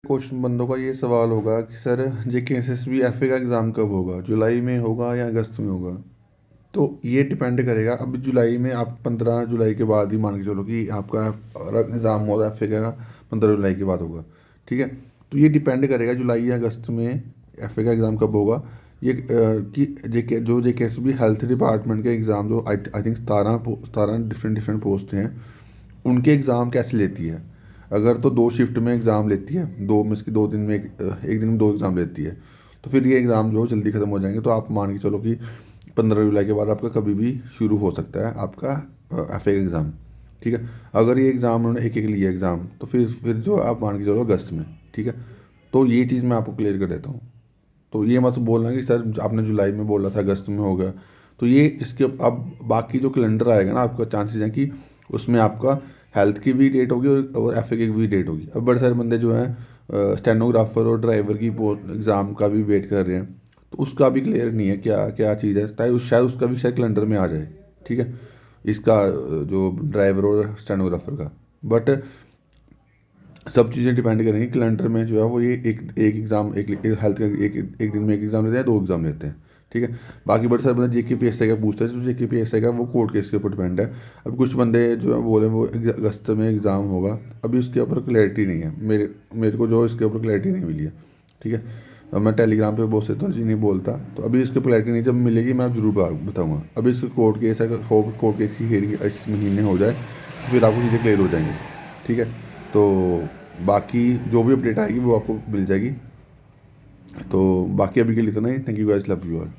Question बंदों का ये सवाल होगा कि सर JKSSB FA का एग्ज़ाम कब होगा, जुलाई में होगा या अगस्त में होगा। तो ये डिपेंड करेगा। अभी जुलाई में आप 15 जुलाई के बाद ही मान के चलो कि आपका एग्ज़ाम होगा FA का 15 जुलाई के बाद होगा। ठीक है, तो ये डिपेंड करेगा जुलाई या अगस्त में FA का एग्ज़ाम कब होगा। ये कि JKSSB हेल्थ डिपार्टमेंट के एग्ज़ाम जो I think 17 different different post हैं, उनके एग्ज़ाम कैसे लेती है। अगर तो 2 शिफ्ट में एग्ज़ाम लेती है, दो में से 2 दिन में एक दिन में 2 एग्ज़ाम लेती है, तो फिर ये एग्ज़ाम जो जल्दी ख़त्म हो जाएंगे। तो आप मान के चलो कि 15 जुलाई के बाद आपका कभी भी शुरू हो सकता है आपका FA का एग्ज़ाम। ठीक है, अगर ये एग्ज़ाम उन्होंने एक एक लिया एग्ज़ाम, तो फिर जो आप मान के चलो अगस्त में। ठीक है, तो ये चीज़ मैं आपको क्लियर कर देता हूँ। तो ये मत बोलना कि सर आपने जुलाई में बोला था अगस्त में होगा। तो ये इसके अब बाकी जो कैलेंडर आएगा ना, आपका चांसेस हैं कि उसमें आपका हेल्थ की भी डेट होगी और FA की भी डेट होगी। अब बड़े सारे बंदे जो हैं स्टेनोग्राफर और ड्राइवर की पोस्ट एग्ज़ाम का भी वेट कर रहे हैं, तो उसका भी क्लियर नहीं है क्या क्या चीज़ है, ताकि शायद उसका भी शायद कैलेंडर में आ जाए। ठीक है, इसका जो ड्राइवर और स्टेनोग्राफर का। बट सब चीज़ें डिपेंड करेंगी कैलेंडर में जो है वो ये एक एग्ज़ाम एक हेल्थ का एक दिन में एक एग्ज़ाम लेते हैं, 2 एग्ज़ाम लेते हैं। ठीक है, बाकी बड़े सारे बंदे JKPSI का पूछते हैं, जो JKPSI का वो कोर्ट केस के ऊपर डिपेंड है। अब कुछ बंदे जो है बोले वो अगस्त में एग्ज़ाम होगा, अभी उसके ऊपर क्लैरिटी नहीं है। मेरे मेरे को जो इसके ऊपर क्लैरिटी नहीं मिली है। ठीक है, अब मैं टेलीग्राम पे बहुत से तो जी नहीं बोलता, तो अभी इसके क्लैरिटी नहीं, जब मिलेगी मैं ज़रूर बताऊँगा। अभी इसके कोर्ट केस है, कोर्ट केस की हेयरिंग इस महीने हो जाए तो फिर आपको चीज़ें क्लियर हो जाएंगी। ठीक है, तो बाकी जो भी अपडेट आएगी वो आपको मिल जाएगी। तो बाकी अभी के लिए इतना ही। Thank you guys, love you all.